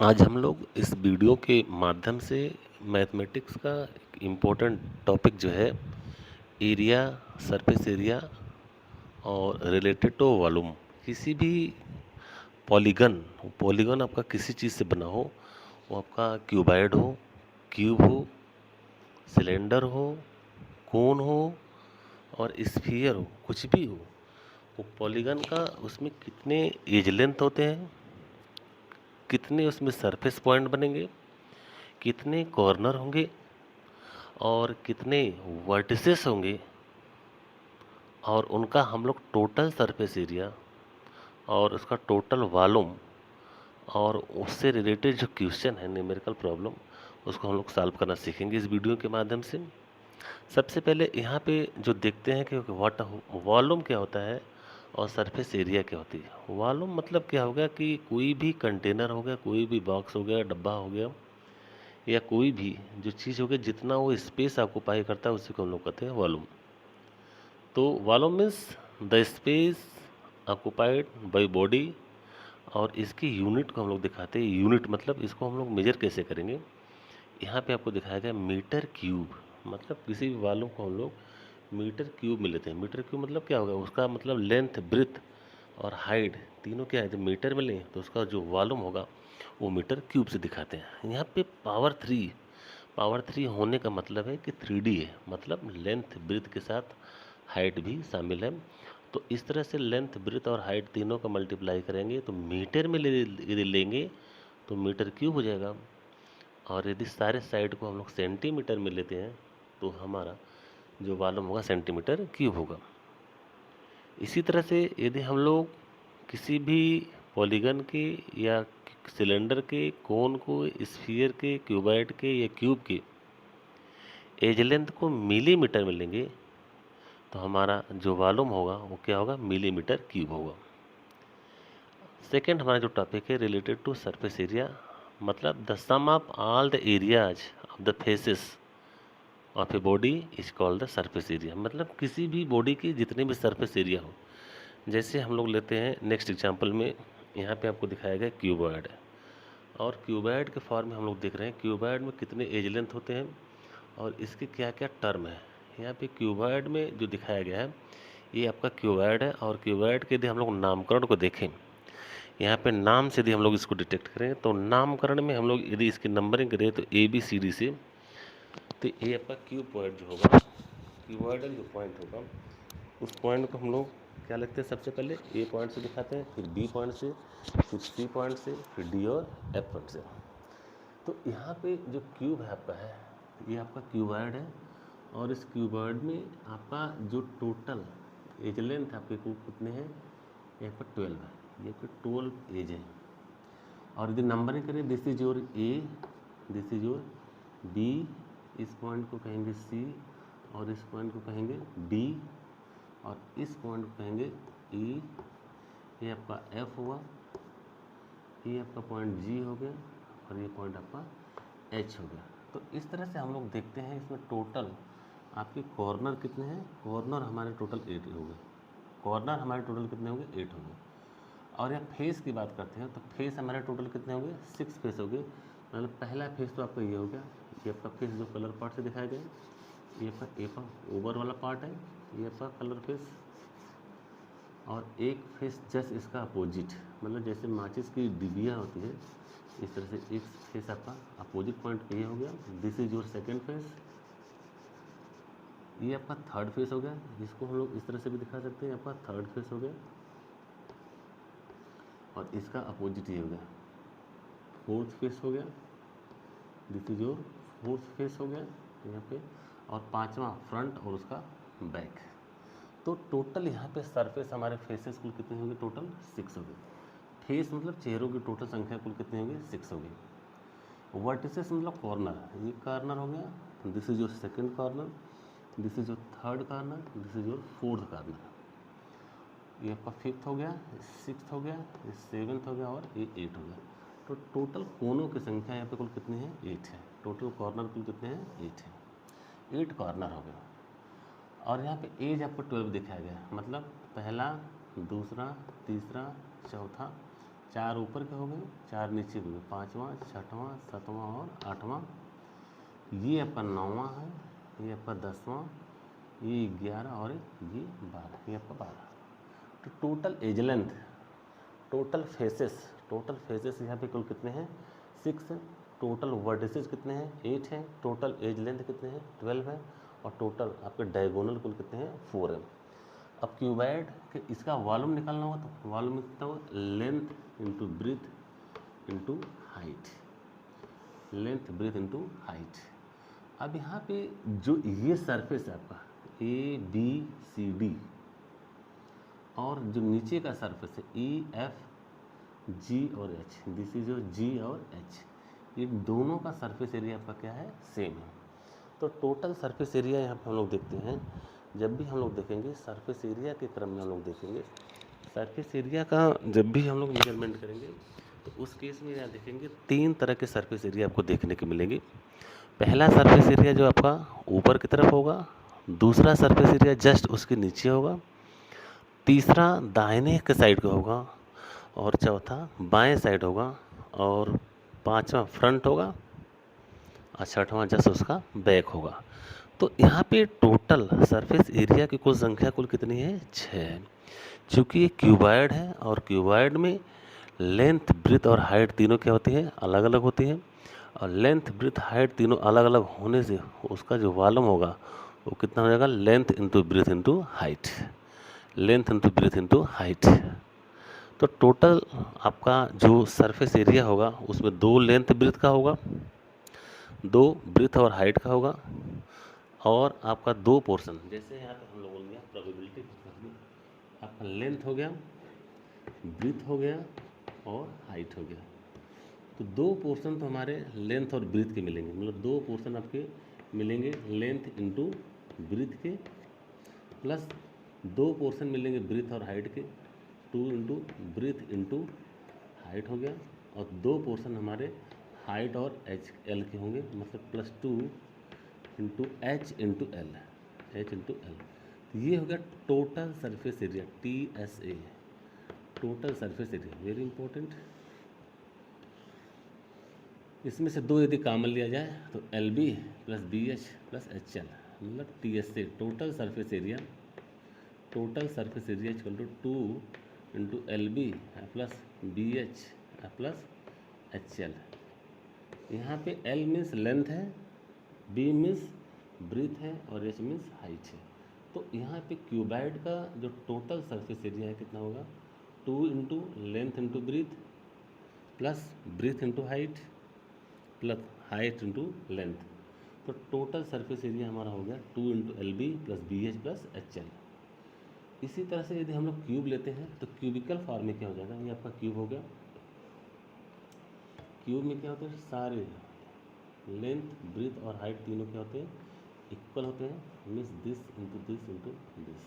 आज हम लोग इस वीडियो के माध्यम से मैथमेटिक्स का एक इम्पोर्टेंट टॉपिक जो है एरिया, सरफेस एरिया और रिलेटेड टू वॉल्यूम। किसी भी पॉलीगन पॉलीगन आपका किसी चीज़ से बना हो, वो आपका क्यूबाइड हो, क्यूब हो, सिलेंडर हो, कोन हो और स्फीयर हो, कुछ भी हो, वो पॉलीगन का उसमें कितने एज लेंथ होते हैं, कितने उसमें सरफेस पॉइंट बनेंगे, कितने कॉर्नर होंगे और कितने वर्टिसेस होंगे और उनका हम लोग टोटल सरफेस एरिया और उसका टोटल वॉल्यूम और उससे रिलेटेड जो क्वेश्चन है न्यूमेरिकल प्रॉब्लम, उसको हम लोग सॉल्व करना सीखेंगे इस वीडियो के माध्यम से। सबसे पहले यहाँ पे जो देखते हैं कि वाट वॉल्यूम क्या होता है और सरफेस एरिया क्या होती है। वॉल्यूम मतलब क्या हो गया कि कोई भी कंटेनर हो गया, कोई भी बॉक्स हो गया, डब्बा हो गया या कोई भी जो चीज़ हो गई, जितना वो स्पेस ऑक्यूपाई करता है उसी को हम लोग कहते हैं वॉल्यूम। तो volume means the space occupied by body, और इसकी यूनिट को हम लोग दिखाते हैं। यूनिट मतलब इसको हम लोग मेजर कैसे करेंगे, यहाँ पे आपको दिखाया गया मीटर क्यूब। मतलब किसी भी वॉल्यूम को हम लोग मीटर क्यूब में लेते हैं। मीटर क्यूब मतलब क्या होगा, उसका मतलब लेंथ, ब्रेथ और हाइट तीनों क्या है, जब मीटर में लें तो उसका जो वॉल्यूम होगा वो मीटर क्यूब से दिखाते हैं। यहाँ पे पावर थ्री होने का मतलब है कि 3D है, मतलब लेंथ ब्रेथ के साथ हाइट भी शामिल है। तो इस तरह से लेंथ ब्रेथ और हाइट तीनों का मल्टीप्लाई करेंगे तो मीटर में यदि लेंगे तो मीटर क्यूब हो जाएगा। और यदि सारे साइड को हम लोग सेंटीमीटर में लेते हैं तो हमारा जो वॉल्यूम होगा सेंटीमीटर क्यूब होगा। इसी तरह से यदि हम लोग किसी भी पॉलीगन के या सिलेंडर के, कोन को, स्फीयर के, क्यूबाइड के या क्यूब के एज लेंथ को मिलीमीटर में लेंगे तो हमारा जो वॉल्यूम होगा वो क्या होगा, मिलीमीटर क्यूब होगा। सेकेंड हमारा जो टॉपिक है रिलेटेड टू सरफेस एरिया, मतलब the sum of all the areas of the faces of a body is called the surface area. मतलब किसी भी बॉडी की जितने भी सरफेस एरिया हो, जैसे हम लोग लेते हैं नेक्स्ट एग्जांपल में, यहाँ पे आपको दिखाया गया क्यूबॉइड है और क्यूबॉइड के फॉर्म में हम लोग देख रहे हैं क्यूबॉइड में कितने एज लेंथ होते हैं और इसके क्या क्या टर्म है। यहाँ पे क्यूबॉइड में जो दिखाया गया है ये आपका क्यूबॉइड है, और क्यूबॉइड के यदि हम लोग नामकरण को देखें, यहाँ पे नाम से यदि हम लोग इसको डिटेक्ट करें तो नामकरण में हम लोग यदि इसकी नंबरिंग करें तो ABCD से, तो ये आपका क्यूब पॉइंट जो होगा, क्यूबॉइडल जो पॉइंट होगा, उस पॉइंट को हम लोग क्या लिखते हैं, सबसे पहले A पॉइंट से दिखाते हैं, फिर B पॉइंट से, फिर C पॉइंट से, फिर D और F पॉइंट से। तो यहाँ पे जो क्यूब है आपका है, ये आपका क्यूबॉइड है और इस क्यूबॉइड में आपका जो टोटल एज लेंथ आपके को कितने हैं, यहाँ पर 12 है, ये पे 12 एज है। और यदि नंबरिंग करें, this is your A, this is your B, इस पॉइंट को कहेंगे C और इस पॉइंट को कहेंगे D और इस पॉइंट को कहेंगे E। ये आपका F हुआ, ये आपका पॉइंट G हो गया और ये पॉइंट आपका H हो गया। तो इस तरह से हम लोग देखते हैं इसमें टोटल आपके कॉर्नर कितने हैं। कॉर्नर हमारे टोटल 8 हो गए, कॉर्नर हमारे टोटल कितने होंगे, 8 हो गए। और यहाँ फेस की बात करते हैं तो फेस हमारे टोटल कितने होंगे, 6 फेस हो गए। मतलब पहला फेस तो आपका ये हो गया, ये आपका फेस जो कलर पार्ट से दिखाया गया, ये आपका ए का ओवर वाला पार्ट है, ये आपका कलर फेस। और एक फेस जस्ट इसका अपोजिट, मतलब जैसे माचिस की डिबिया होती है इस तरह से एक फेस आपका अपोजिट पॉइंट पे ये हो गया। This is your second face, ये आपका थर्ड फेस हो गया, जिसको हम लोग इस तरह से भी दिखा सकते हैं, आपका थर्ड फेस हो गया। और इसका अपोजिट ये हो गया, फोर्थ फेस हो गया, this is your fourth face हो गया यहाँ पे। और पांचवा फ्रंट और उसका बैक। तो टोटल यहाँ पे सरफेस हमारे फेसेस कुल कितने होंगे, टोटल 6 हो गए। फेस मतलब चेहरों की टोटल संख्या कुल कितनी होगी, 6 हो गई। वर्टिसेस मतलब कॉर्नर, ये कॉर्नर हो गया, this is your second corner, this is your third corner, this is your fourth corner. ये आपका फिफ्थ हो गया, सिक्स्थ हो गया, ये सेवन्थ हो गया और ये 8 हो गया। तो टोटल कोनों की संख्या यहाँ पे कुल कितनी है, 8 है। टोटल कॉर्नर कुल कितने हैं, 8 है। 8 कॉर्नर हो गया। और यहाँ पे एज आपको 12 दिखाया गया, मतलब पहला, दूसरा, तीसरा, चौथा, 4 ऊपर के हो गए, 4 नीचे हो गए, 5वां, 6वां, 7वां और 8वां, ये आपका 9वां है, ये आपका 10वां, ये 11 और ये 12, ये आपका 12। तो टोटल फेसेस यहाँ पे कुल कितने हैं? 6 है। टोटल वर्टिसेस कितने हैं? 8 हैं। टोटल एज लेंथ कितने हैं? 12 है। और टोटल आपके डायगोनल कुल कितने हैं? 4 है। अब क्यूबाइड के इसका वॉल्यूम निकालना होगा, तो वॉल्यूम कितना होगा? Length into breadth into height, length breadth into height. अब यहाँ पे जो ये सरफेस है आपका ABCD और जो नीचे का सरफेस है EFG और H, दिस इज जो G और H, ये दोनों का सरफेस एरिया आपका क्या है? सेम है। तो टोटल सरफेस एरिया यहाँ पे हम लोग देखते हैं, जब भी हम लोग देखेंगे सरफेस एरिया के क्रम में हम लोग देखेंगे सरफेस एरिया का जब भी हम लोग मेजरमेंट करेंगे तो उस केस में यहाँ देखेंगे 3 तरह के सरफेस एरिया आपको देखने को मिलेंगे। पहला सरफेस एरिया जो आपका ऊपर की तरफ होगा, दूसरा सरफेस एरिया जस्ट उसके नीचे होगा, तीसरा दाहिने के साइड का होगा और चौथा बाएं साइड होगा और पांचवा फ्रंट होगा और छठवां जस्ट उसका बैक होगा। तो यहाँ पे टोटल सरफेस एरिया की कुल संख्या कुल कितनी है? 6 है। चूँकि ये क्यूबाइड है और क्यूबाइड में लेंथ ब्रीथ और हाइट तीनों क्या होती है? अलग अलग होती है। और लेंथ ब्रीथ हाइट तीनों अलग अलग होने से उसका जो वॉल्यूम होगा वो कितना हो जाएगा? Length into breadth into height, length into breadth into height. तो टोटल आपका जो सरफेस एरिया होगा उसमें 2 लेंथ ब्रीथ का होगा, 2 ब्रीथ और हाइट का होगा और आपका 2 पोर्शन, जैसे यहाँ पे हम लोगों ने प्रोबेबिलिटी आपका लेंथ हो गया, ब्रीथ हो गया और हाइट हो गया। तो 2 पोर्शन तो हमारे लेंथ और ब्रीथ के मिलेंगे, मतलब 2 पोर्शन आपके मिलेंगे लेंथ इंटू ब्रीथ के, प्लस 2 पोर्शन मिलेंगे ब्रीथ और हाइट के, 2 इंटू ब्रीथ इंटू हाइट हो गया, और 2 पोर्शन हमारे हाइट और HL के होंगे, मतलब +2 into H into L, H into L। तो ये हो गया total surface area TSA, total surface area, very important. इसमें से 2 यदि कॉमन लिया जाए तो LB plus BH plus HL, मतलब TSA, total surface area, total surface area equal to 2 into LB plus BH plus HL। यहाँ पे L मीन्स लेंथ है, B मीन्स ब्रीथ है और H मीन्स हाइट है। तो यहाँ पे क्यूबाइड का जो टोटल सरफेस एरिया है कितना होगा? 2 into length into breadth plus breadth into height plus height into length. तो टोटल सरफेस एरिया हमारा हो गया 2 into LB plus BH plus HL। इसी तरह से यदि हम लोग क्यूब लेते हैं तो क्यूबिकल फॉर्म में क्या हो जाएगा? ये आपका क्यूब हो गया। क्यूब में क्या होते हैं? सारे लेंथ ब्रीथ और हाइट तीनों क्या होते हैं? इक्वल होते हैं, means this into this into this.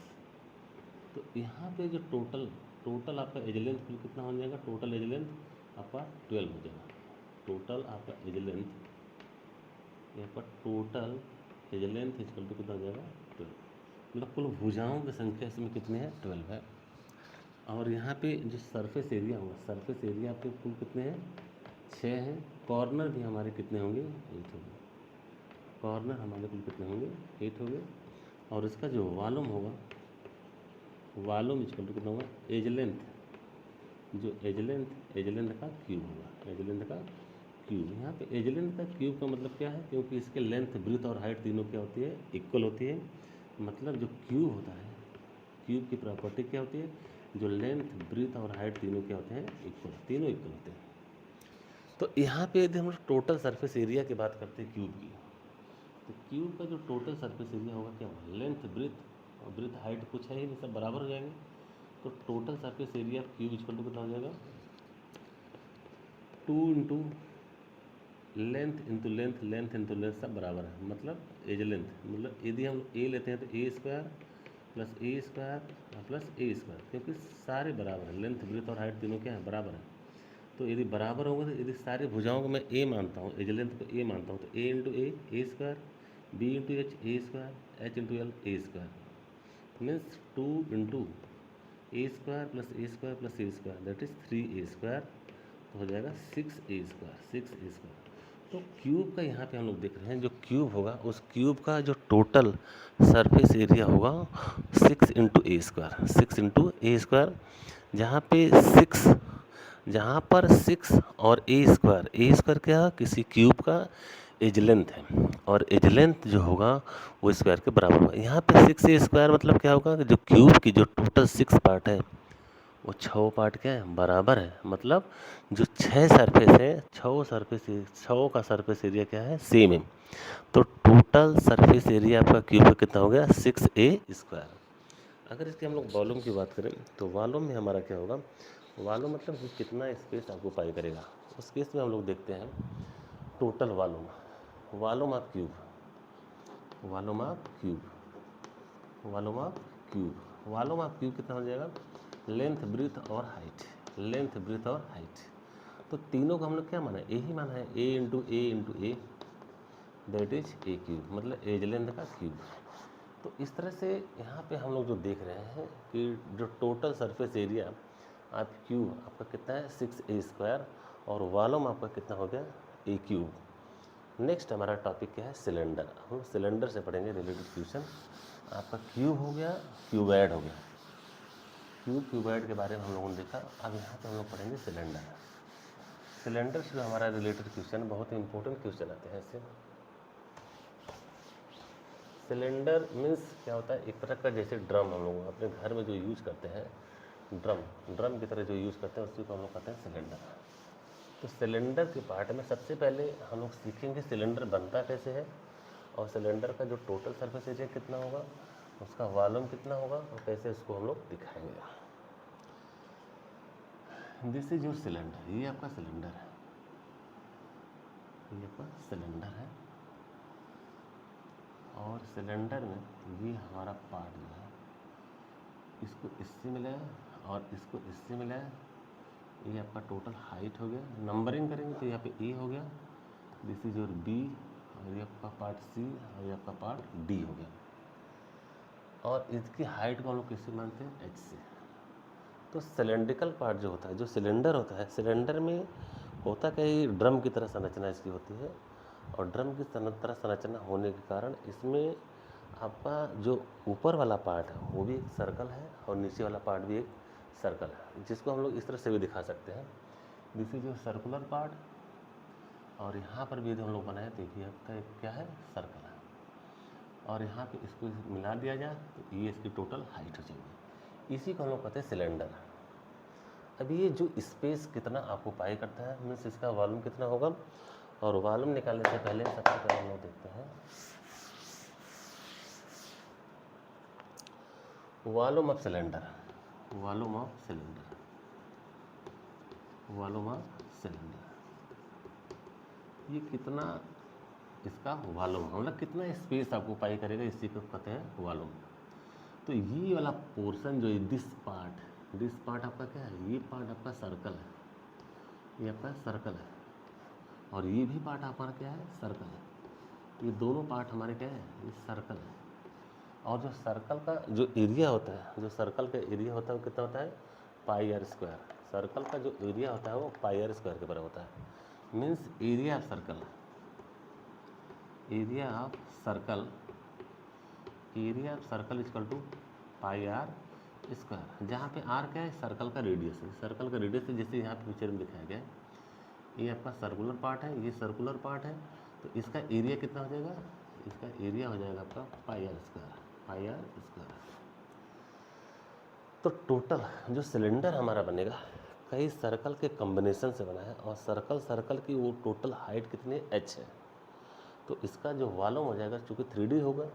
तो यहाँ पे जो टोटल आपका एज लेंथ कितना हो जाएगा? टोटल एज लेंथ आपका 12 हो जाएगा। टोटल आपका एज लेंथ, यहाँ पर total edge length equal to कितना हो जाएगा? 12। मतलब कुल भुजाओं की संख्या इसमें कितने हैं? 12 है। और यहाँ पे जो सरफेस एरिया होगा, सरफेस एरिया आपके कुल कितने हैं? 6 हैं। कॉर्नर भी हमारे कितने होंगे? 8 होंगे। कॉर्नर हमारे कुल कितने होंगे? 8 होंगे। और इसका जो वॉल्यूम होगा, वॉल्यूम इक्वल टू कितना होगा? एज लेंथ, जो एज लेंथ का क्यूब होगा, एज लेंथ का क्यूब। यहाँ पे एज लेंथ का क्यूब का मतलब क्या है? क्योंकि इसके लेंथ ब्रीथ और हाइट तीनों क्या होती है? इक्वल होती है। मतलब जो क्यूब होता है, क्यूब की प्रॉपर्टी क्या होती है? जो लेंथ ब्रीथ और हाइट तीनों क्या होते हैं? इक्वल, तीनों इक्वल होते हैं। तो यहाँ पे यदि हम टोटल सरफेस एरिया की बात करते हैं क्यूब की, तो क्यूब का जो टोटल सरफेस एरिया होगा क्या होगा? लेंथ ब्रीथ और ब्रीथ हाइट कुछ है ही नहीं, सब बराबर हो जाएंगे। तो total surface area cube equal to कितना हो जाएगा? 2 into length into length, length into length सब बराबर है, मतलब एज लेंथ। मतलब यदि हम ए लेते हैं तो A² plus A² plus A², क्योंकि सारे बराबर हैं, लेंथ ब्रीथ और हाइट तीनों क्या है? बराबर है। तो यदि बराबर होंगे तो यदि सारी भुजाओं को मैं A मानता हूँ, एज लेंथ को A मानता हूँ, तो A into A² B into H A², H into L A², means 2 into A square plus A square that is 3a², तो हो जाएगा 6a²। तो क्यूब का यहाँ पे हम लोग देख रहे हैं, जो क्यूब होगा उस क्यूब का जो टोटल सरफेस एरिया होगा 6 × a², जहाँ पर 6 और a² क्या किसी क्यूब का एज लेंथ है, और एज लेंथ जो होगा वो स्क्वायर के बराबर होगा। यहाँ पे 6a² मतलब क्या होगा कि जो क्यूब की जो टोटल 6 पार्ट है वो 6 पार्ट क्या है, बराबर है। मतलब जो 6 सरफेस है, 6 का सरफेस एरिया क्या है, सेम है। तो टोटल सरफेस एरिया आपका क्यूब का कितना हो गया, 6a²। अगर इसके हम लोग वॉल्यूम की बात करें तो वॉल्यूम में हमारा क्या होगा, वॉल्यूम मतलब कि कितना स्पेस ऑक्यूपाई करेगा। उस केस में हम लोग देखते हैं total volume, volume of cube, volume of cube, volume of cube, volume of cube कितना हो जाएगा, लेंथ ब्रीथ और हाइट, लेंथ ब्रीथ और हाइट। तो तीनों को हम लोग क्या माना है, ए ही माना है, a × a that is a cube, मतलब एज लेंथ का क्यूब। तो इस तरह से यहाँ पे हम लोग जो देख रहे हैं कि जो टोटल सरफेस एरिया आप क्यूब आपका कितना है 6a² और वॉल्यूम आपका कितना हो गया ए क्यूब। नेक्स्ट हमारा टॉपिक क्या है, सिलेंडर। हम सिलेंडर से पढ़ेंगे रिलेटेड क्वेश्चन। आपका क्यूब हो गया, क्यूबॉइड हो गया, क्यूबॉइड के बारे में हम लोगों ने देखा। अब यहाँ पे हम लोग पढ़ेंगे सिलेंडर। सिलेंडर से जो हमारा रिलेटेड क्वेश्चन, बहुत ही इंपॉर्टेंट क्वेश्चन आते हैं इससे। सिलेंडर मीन्स क्या होता है, एक तरह का जैसे ड्रम हम लोग अपने घर में जो यूज करते हैं, ड्रम की तरह जो यूज़ करते हैं उसी को हम लोग कहते हैं सिलेंडर। तो सिलेंडर के पार्ट में सबसे पहले हम लोग सीखेंगे सिलेंडर बनता कैसे है, और सिलेंडर का जो टोटल सरफेस एरिया कितना होगा, उसका वॉल्यूम कितना होगा, और कैसे उसको हम लोग दिखाएंगे। दिस इज योर सिलेंडर, ये आपका सिलेंडर है, ये आपका सिलेंडर है। और सिलेंडर में ये हमारा पार्ट जो है, इसको इससे मिलाया और इसको इससे मिलाया, ये आपका टोटल हाइट हो गया। नंबरिंग करेंगे तो यहाँ पे ए हो गया, दिस इज योर बी, और ये आपका पार्ट सी, और ये आपका पार्ट डी हो गया। और इसकी हाइट को हम लोग किससे मानते हैं, एच से। तो सिलेंड्रिकल पार्ट जो होता है, जो सिलेंडर होता है, सिलेंडर में होता क्या है, ड्रम की तरह संरचना इसकी होती है, और ड्रम की तरह संरचना होने के कारण इसमें आपका जो ऊपर वाला पार्ट है वो भी एक सर्कल है, और नीचे वाला पार्ट भी एक सर्कल है, जिसको हम लोग इस तरह से भी दिखा सकते हैं। दिस इज जो सर्कुलर पार्ट, और यहाँ पर भी यदि हम लोग बनाए तो ये आपका एक क्या है, सर्कल है, और यहाँ पे इसको मिला दिया जाए तो ये इसकी टोटल हाइट हो जाएगी। इसी को हम लोग कहते हैं सिलेंडर। अभी ये जो स्पेस कितना ऑक्यूपाई करता है, मीन्स इसका वॉल्यूम कितना होगा, और वॉल्यूम निकालने से पहले सबसे पहले हम लोग देखते हैं volume of cylinder, volume of cylinder, volume of cylinder. ये कितना इसका वॉल्यूम, मतलब कितना स्पेस ऑक्यूपाई करेगा, इसी को कहते हैं वॉल्यूम। तो ये वाला पोर्शन जो है, दिस पार्ट आपका क्या है, ये पार्ट आपका सर्कल है, ये आपका सर्कल है, और ये भी पार्ट हमारा क्या है, सर्कल है। ये दोनों पार्ट हमारे क्या है, ये सर्कल है। और जो सर्कल का जो एरिया होता है, जो सर्कल का एरिया होता है वो कितना होता है, πr²। सर्कल का जो एरिया होता है वो πr² के बराबर होता है। Means area of circle, area of circle, area of circle equal to πr², जहाँ पे r क्या है, सर्कल का रेडियस है। सर्कल का रेडियस है, जैसे यहाँ पे पिक्चर में दिखाया गया है, ये आपका सर्कुलर पार्ट है, ये सर्कुलर पार्ट है, तो इसका एरिया कितना हो जाएगा, इसका एरिया हो जाएगा आपका πr²। तो टोटल जो सिलेंडर हमारा बनेगा कई सर्कल के कॉम्बिनेशन से बना है, और सर्कल की वो टोटल हाइट कितनी है, h है। तो इसका जो वॉल्यूम हो जाएगा, चूँकि 3D होगा,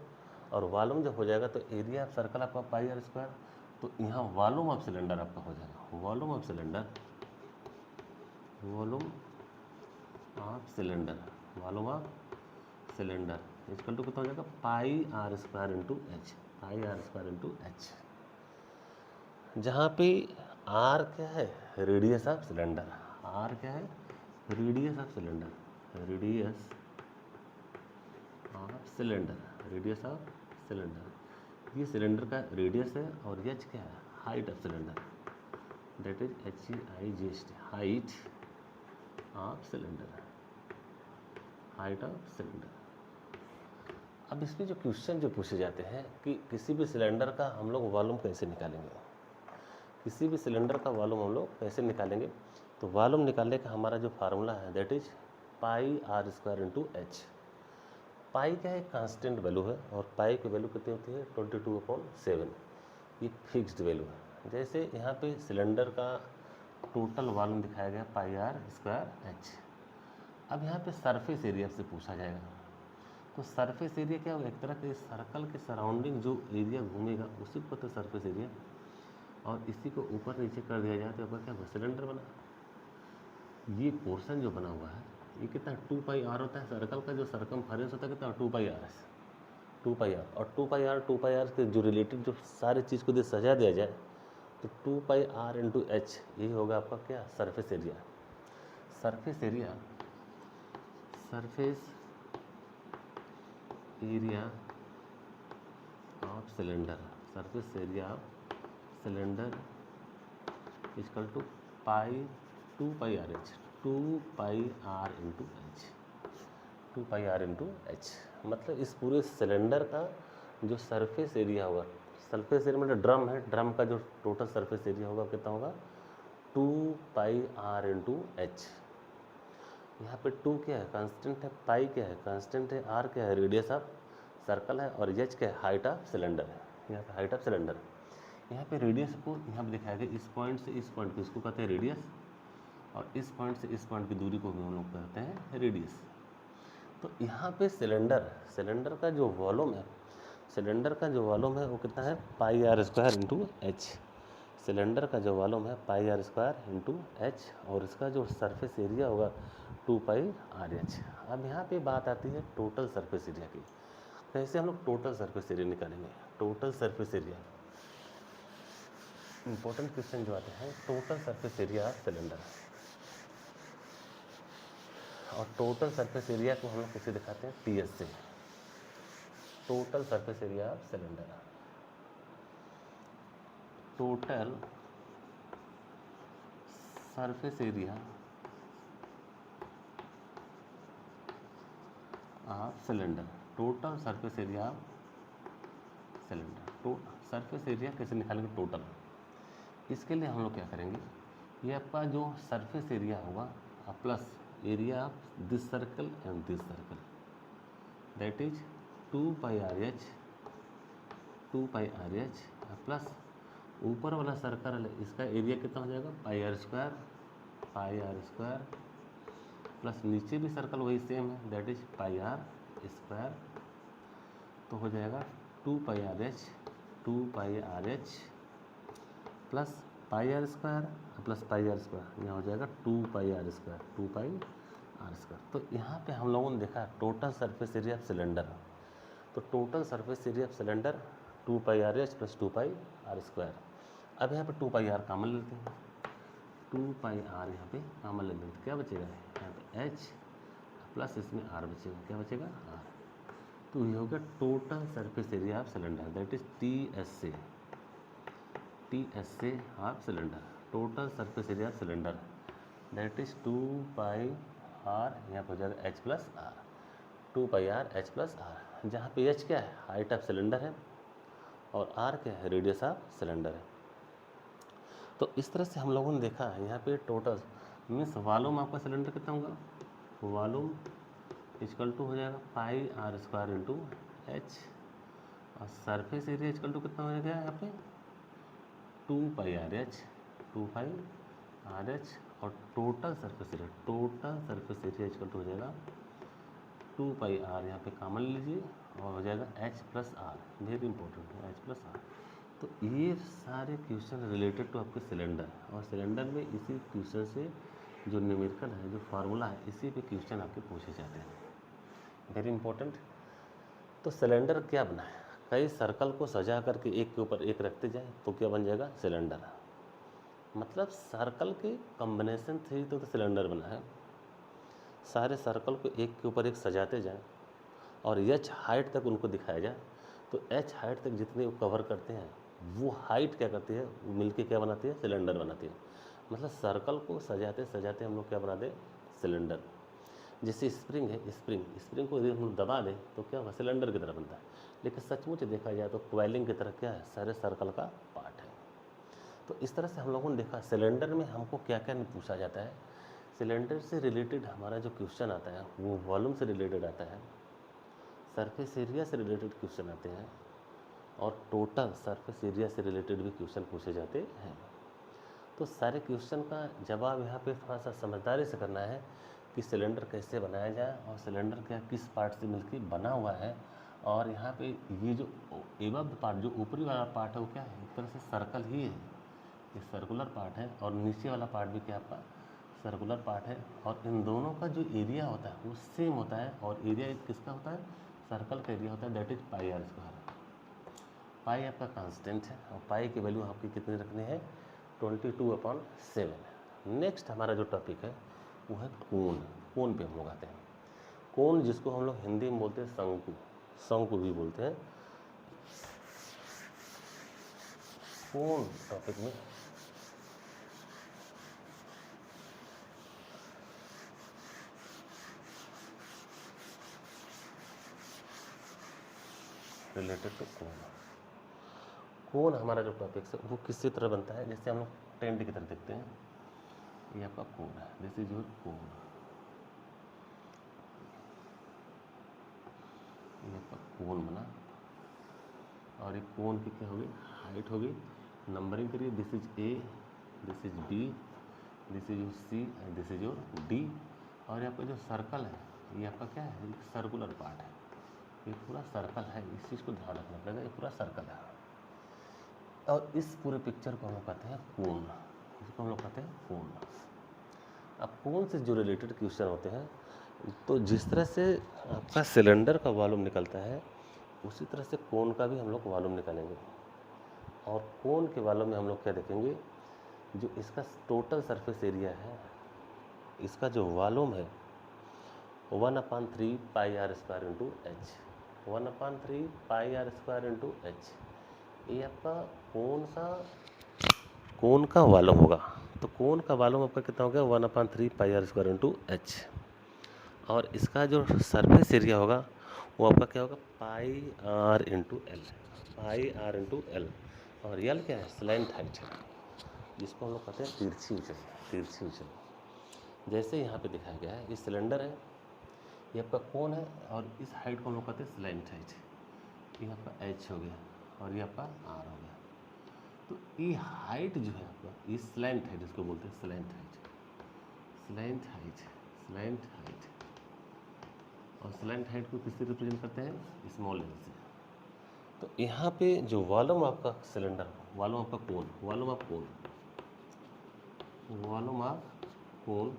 और वॉल्यूम जब हो जाएगा तो एरिया ऑफ सर्कल आपका πr², तो यहाँ वॉल्यूम ऑफ सिलेंडर आपका हो जाएगा, volume of cylinder, volume of cylinder, volume of cylinder equal to कितना हो जाएगा, πr² × h, जहाँ पे r क्या है, रेडियस ऑफ सिलेंडर, r क्या है, radius of cylinder, radius of cylinder, radius of cylinder, ये सिलेंडर का रेडियस है, और h क्या है, height of cylinder, that is HEIGHT, height of cylinder, height of cylinder. अब इसमें जो क्वेश्चन जो पूछे जाते हैं कि किसी भी सिलेंडर का हम लोग वॉल्यूम कैसे निकालेंगे, किसी भी सिलेंडर का वॉल्यूम हम लोग कैसे निकालेंगे, तो वॉल्यूम निकालने का हमारा जो फार्मूला है that is pi are square into h. Pi क्या है, कांस्टेंट वैल्यू है, और पाई की वैल्यू कितनी होती है 22/7, ये फिक्स्ड वैल्यू है। जैसे यहाँ पे सिलेंडर का टोटल वॉल्यूम दिखाया गया पाई आर स्क्वायर एच। अब यहाँ पे सरफेस एरिया से पूछा जाएगा, तो सरफेस एरिया क्या होगा, एक तरह के सर्कल के सराउंडिंग जो एरिया घूमेगा उसी को कहते हैं सरफेस एरिया, और इसी को ऊपर नीचे कर दिया जाए तो आपका क्या होगा, सिलेंडर बना। ये पोर्शन जो बना हुआ है ये कितना 2πr होता है, सर्कल का जो सरकमफेरेंस होता है कितना 2πr, 2πr, और 2πr के जो रिलेटेड जो सारी चीज़ को यदि सजा दिया जाए तो 2πr इंटू एच यही होगा आपका क्या, surface area. Surface area, surface area of cylinder, surface area of cylinder equal to pi 2πr H, 2πr into H, 2πr into H. मतलब इस पूरे सिलेंडर का जो सरफेस एरिया होगा, सरफेस एरिया मतलब ड्रम है, ड्रम का जो टोटल सरफेस एरिया होगा कितना होगा 2πr इंटू एच। यहाँ पे 2 क्या है, कांस्टेंट है, पाई क्या है, कांस्टेंट है, आर क्या है, रेडियस ऑफ सर्कल है, और एच क्या है, हाइट ऑफ सिलेंडर है। यहाँ पे हाइट ऑफ सिलेंडर, यहाँ पे रेडियस को यहाँ पे दिखाया गया, इस पॉइंट से इस पॉइंट को इसको कहते हैं रेडियस, और इस पॉइंट से इस पॉइंट की दूरी को भी हम लोग कहते हैं रेडियस। तो यहाँ पे सिलेंडर का जो वॉल्यूम है, सिलेंडर का जो वॉल्यूम है वो कितना है pi are square into h. Cylinder का जो वॉल्यूम है pi are square into H, और इसका जो सरफेस एरिया होगा 2πr/h। अब यहाँ पे बात आती है टोटल सरफेस एरिया की। कैसे हम लोग टोटल सरफेस एरिया निकालेंगे, total surface area, important question जो आते हैं, total surface area of cylinder. और टोटल सरफेस एरिया को हम लोग कैसे दिखाते हैं, TS से, total surface area of cylinder, total surface area of cylinder, total surface area of cylinder. तो सरफेस एरिया कैसे निकालेंगे टोटल, इसके लिए हम लोग क्या करेंगे, ये आपका जो सरफेस एरिया होगा plus area of this circle and this circle, that is 2πr/h, 2πr/h plus ऊपर वाला सर्कल है इसका एरिया कितना हो जाएगा पाई आर स्क्वायर, प्लस नीचे भी सर्कल वही सेम है दैट इज πr², तो हो जाएगा 2πr/h, 2πr/h plus πr² plus πr², यहाँ हो जाएगा 2πr², 2πr²। तो यहाँ पे हम लोगों ने देखा total surface area of cylinder, तो total surface area of cylinder 2πr/h plus 2πr²। अब यहाँ पे 2πr कॉमन लेते हैं, 2πr यहाँ पे कॉमन ले लेते हैं, क्या बचेगा यहाँ पे h प्लस इसमें r बचेगा, क्या बचेगा r। तो ये होगा total surface area of cylinder that is TS of cylinder, total surface area of cylinder that is 2πr, यहाँ पर हो जाएगा h plus r, 2πr h plus r, जहाँ पे h क्या है हाइट ऑफ सिलेंडर है और r क्या है रेडियस ऑफ सिलेंडर है। तो इस तरह से हम लोगों ने देखा यहाँ पे टोटल मीन्स वॉल्यूम आपका सिलेंडर कितना होगा, वॉल्यूम इक्वल टू हो जाएगा πr² इंटू एच, और सरफेस एरिया इक्वल टू कितना हो जाएगा यहाँ पे 2πr/h, 2πr/h, और total surface area equal to हो जाएगा 2πr, यहाँ पे कॉमन लीजिए और हो जाएगा h plus r, very important है h प्लस r। तो ये सारे क्वेश्चन रिलेटेड टू आपके सिलेंडर, और सिलेंडर में इसी क्वेश्चन से जो न्यूमेरिकल है जो फार्मूला है इसी पे क्वेश्चन आपके पूछे जाते हैं, वेरी इंपॉर्टेंट। तो सिलेंडर क्या बना है, कई सर्कल को सजा करके एक के ऊपर एक रखते जाए तो क्या बन जाएगा सिलेंडर, मतलब सर्कल के कॉम्बिनेशन से ही तो सिलेंडर बना है। सारे सर्कल को एक के ऊपर एक सजाते जाएं और h हाइट तक उनको दिखाया जाए, तो h हाइट तक जितने वो कवर करते हैं वो हाइट क्या करती है, वो मिलके क्या बनाती है, सिलेंडर बनाती है। मतलब सर्कल को सजाते सजाते हम लोग क्या बनाते हैं, सिलेंडर। जैसे स्प्रिंग है, स्प्रिंग को यदि हम दबा दें तो क्या होगा, सिलेंडर की तरह बनता है। लेकिन सचमुच देखा जाए तो क्वाइलिंग की तरह क्या है, सारे सर्कल का पार्ट है। तो इस तरह से हम लोगों ने देखा सिलेंडर में हमको क्या क्या नहीं पूछा जाता है। सिलेंडर से रिलेटेड हमारा जो क्वेश्चन आता है वो वॉल्यूम से रिलेटेड आता है, सरफेस एरिया से रिलेटेड क्वेश्चन आते हैं, और टोटल सरफेस एरिया से रिलेटेड भी क्वेश्चन पूछे जाते हैं। तो सारे क्वेश्चन का जवाब यहाँ पे थोड़ा सा समझदारी से करना है कि सिलेंडर कैसे बनाया जाए और सिलेंडर क्या किस पार्ट से मिलकर बना हुआ है। और यहाँ पे ये जो एबव पार्ट, जो ऊपरी वाला पार्ट है वो क्या है, एक तरह से सर्कल ही है, ये सर्कुलर पार्ट है, और नीचे वाला पार्ट भी क्या आपका सर्कुलर पार्ट है। और इन दोनों का जो एरिया होता है वो सेम होता है, और एरिया किसका होता है, सर्कल का एरिया होता है, that is pi are square. Pi आपका कांस्टेंट है, और पाई की वैल्यू आपकी कितनी रखनी है, 22/7। नेक्स्ट हमारा जो टॉपिक है वो है कोण। कोण पे हम लोग आते हैं। कोण जिसको हम लोग हिंदी में बोलते हैं शंकु, शंकु भी बोलते हैं। कोण टॉपिक में रिलेटेड टू कोण। कोण हमारा जो टॉपिक है वो किसी तरह बनता है, जैसे हम लोग टेंट की तरह देखते हैं, ये आपका कोण है, दिस इज योर कोण, ये आपका कोण बना। और ये कोण की क्या होगी, हाइट होगी। नंबरिंग करिए, this is A, this is B, this is your C and this is your D. और ये आपका जो सर्कल है ये आपका क्या है, एक सर्कुलर पार्ट है, ये पूरा सर्कल है, इस चीज़ को ध्यान रखना पड़ेगा, ये पूरा सर्कल है। और इस पूरे पिक्चर को हम लोग कहते हैं कोण, इसको हम लोग कहते हैं कोण। अब कोण से जो रिलेटेड क्वेश्चन होते हैं, तो जिस तरह से आपका सिलेंडर का वॉल्यूम निकलता है उसी तरह से कोण का भी हम लोग वॉल्यूम निकालेंगे। और कोण के वॉल्यूम में हम लोग क्या देखेंगे, जो इसका टोटल सरफेस एरिया है, इसका जो वॉल्यूम है 1/3 pi are square into h, 1/3 pi are square into h, ये आपका कोण का वॉल्यूम होगा। तो कोण का वॉल्यूम आपका कितना हो गया, 1/3 pi are square into H. और इसका जो सरफेस एरिया होगा वो आपका क्या होगा, pi r into l, pi r into l. और यल क्या है, स्लैंट हाइट है, जिसको हम लोग कहते हैं तिरछी ऊंचाई, तिरछी ऊंचाई। जैसे यहाँ पे दिखाया गया है, ये सिलेंडर है, ये आपका कोण है, और इस हाइट को हम लोग कहते हैं स्लैंट हाइट। ये आपका एच हो गया और ये आपका आर हो गया। तो ये हाइट जो है आपका, ये स्लैंट हाइट, इसको बोलते हैं slant height, slant height, slant height. और स्लैंट हाइट को किससे रिप्रेजेंट करते हैं, स्मॉल एल से। तो यहाँ पे जो वॉल्यूम आपका सिलेंडर, वॉल्यूम आपका cone, volume of cone, volume of cone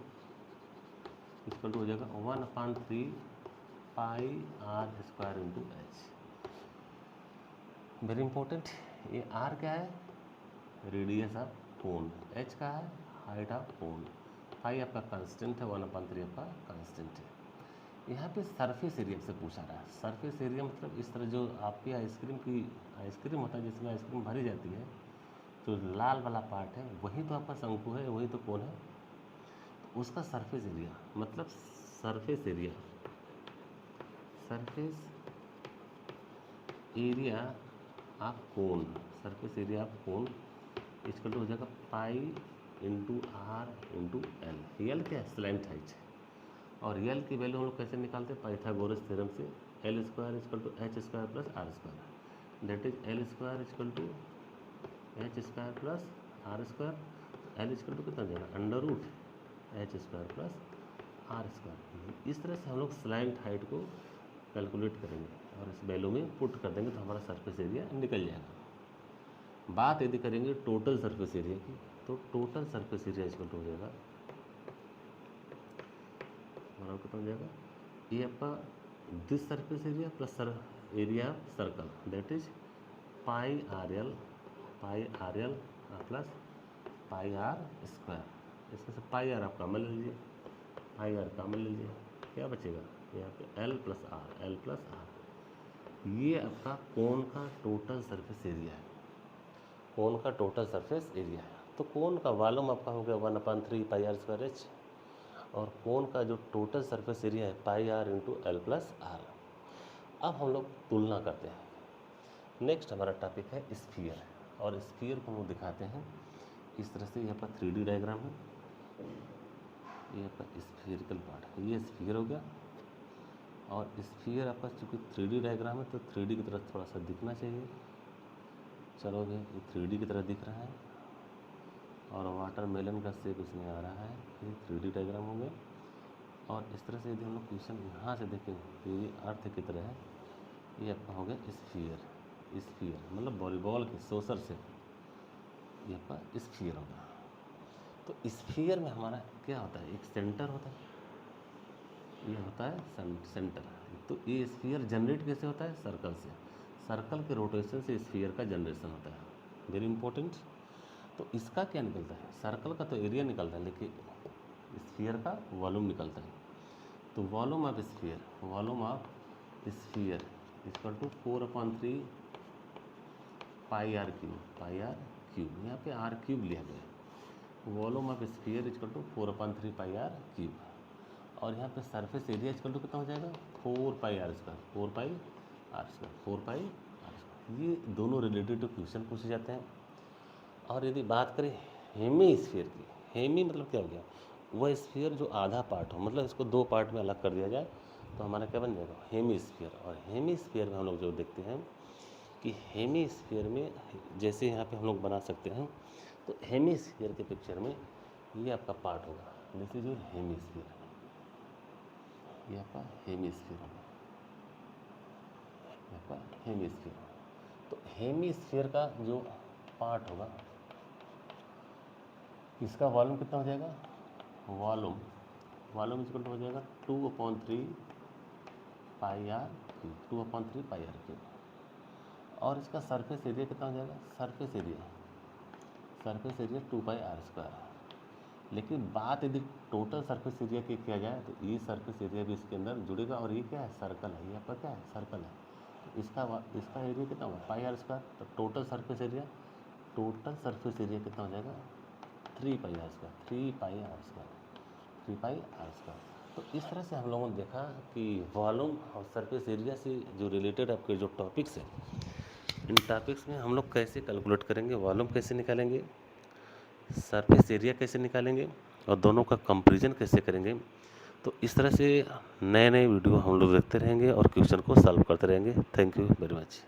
equal to हो जाएगा 1/3 pi are square into h. Very important, ये आर क्या है, रेडियस ऑफ कोण, एच का है हाइट ऑफ कोण, पाई आपका कांस्टेंट है, 1/3 आपका कांस्टेंट है। यहाँ पे सरफेस एरिया से पूछा रहा है। सरफेस एरिया मतलब इस तरह जो आपकी आइसक्रीम होता है, जिसमें आइसक्रीम भरी जाती है, तो लाल वाला पार्ट है वही तो आपका शंकु है, वही तो कोण है। तो उसका सरफेस एरिया मतलब surface area, surface area of cone, surface area of cone इसका हो जाएगा pi into R into L. L क्या है, स्लैंट हाइट। और एल की वैल्यू हम लोग कैसे निकालते हैं, पाइथागोरस थ्योरम से, L square equal to H square plus R square, that is L square equal to H square plus R square. L equal to कितना हो जाएगा, under root H square plus R square. इस तरह से हम लोग slant height को calculate करेंगे और इस वैल्यू में पुट कर देंगे तो हमारा सरफेस एरिया निकल जाएगा। बात यदि करेंगे टोटल सरफेस एरिया की, तो total surface area equal to हो जाएगा, हमारा कितना हो जाएगा, ये आपका this surface area plus area circle, that is pi R L plus pi are square. इसमें से पाई आर आप कॉमन ले लीजिए, पाई आर कॉमन ले लीजिए, क्या बचेगा यहाँ पे L plus R, L plus R. ये आपका कोण का टोटल सरफेस एरिया है। कोन का टोटल सरफेस एरिया है। तो कोन का वॉल्यूम आपका हो गया 1/3 पाई आर स्क्वायर एच, और कोन का जो टोटल सरफेस एरिया है pi r into l plus r. अब हम लोग तुलना करते हैं। नेक्स्ट हमारा टॉपिक है स्फीयर, और स्फीयर को हम लोग दिखाते हैं इस तरह से। यहाँ पर 3D डायग्राम है, ये आपका स्फीयरिकल पार्ट है, ये स्फीयर हो गया। और स्फीयर आपका चूँकि 3D डायग्राम है तो 3D की तरह थोड़ा सा दिखना चाहिए। चलो ये 3D की तरह दिख रहा है, और वाटरमेलन का शेप इसमें आ रहा है, ये 3D डायग्राम हो गया। और इस तरह से यदि हम लोग क्वेश्चन यहाँ से देखें तो ये अर्थ की तरह है, ये आपका हो गया स्फीयर। स्फीयर मतलब वॉलीबॉल के सोसर से ये आपका स्फीयर होगा। तो स्फीयर में हमारा क्या होता है, एक सेंटर होता है, ये होता है सेंटर। तो ये स्फीयर जनरेट कैसे होता है, सर्कल से। सर्कल के रोटेशन से स्फीयर का जनरेशन होता है, वेरी इंपॉर्टेंट। तो इसका क्या निकलता है, सर्कल का तो एरिया निकलता है, लेकिन स्फीयर का वॉल्यूम निकलता है। तो volume of sphere, volume of sphere equal to 4/3 pi are cube, pi are cube, यहाँ पे आर क्यूब लिया गया। Volume of sphere equal to 4/3 pi are cube, और यहाँ पे सरफेस एरिया इक्वल टू कितना हो जाएगा, 4 pi are square, 4 pi are square, 4 pi are square. ये दोनों रिलेटेड क्वेश्चन पूछे जाते हैं। और यदि बात करें हेमी स्फीयर की, हेमी मतलब क्या हो गया, वह स्फीयर जो आधा पार्ट हो, मतलब इसको 2 पार्ट में अलग कर दिया जाए तो हमारा क्या बन जाएगा, हेमी स्फीयर। और हेमी स्फीयर में हम लोग जो देखते हैं कि हेमी स्फीयर में जैसे यहाँ पे हम लोग बना सकते हैं, तो हेमी स्फीयर के पिक्चर में ये आपका पार्ट होगा, this is your hemisphere, ये आपका हेमी स्फीयर होगा, आपका हेमी स्फीयर। तो हेमी स्फीयर का जो पार्ट होगा, इसका वॉल्यूम कितना हो जाएगा, वॉल्यूम इक्वल टू हो जाएगा 2/3 pi are cube, 2/3 pi are cube. और इसका सरफेस एरिया कितना हो जाएगा, surface area 2 pi are square. लेकिन बात यदि टोटल सरफेस एरिया की किया जाए तो ये सरफेस एरिया भी इसके अंदर जुड़ेगा, और ये क्या है, सर्कल है, ये आपका क्या है, सर्कल है। तो इसका एरिया कितना होगा, पाई आर स्क्वायर। तो टोटल सरफेस एरिया कितना हो जाएगा, 3 pi are square, 3 pi are square, 3 pi are square. तो इस तरह से हम लोगों ने देखा कि वॉल्यूम और सरफेस एरिया से जो रिलेटेड आपके जो टॉपिक्स हैं, इन टॉपिक्स में हम लोग कैसे कैलकुलेट करेंगे, वॉल्यूम कैसे निकालेंगे, सरफेस एरिया कैसे निकालेंगे, और दोनों का कंपैरिजन कैसे करेंगे। तो इस तरह से नए नए वीडियो हम लोग देखते रहेंगे और क्वेश्चन को सॉल्व करते रहेंगे। Thank you very much.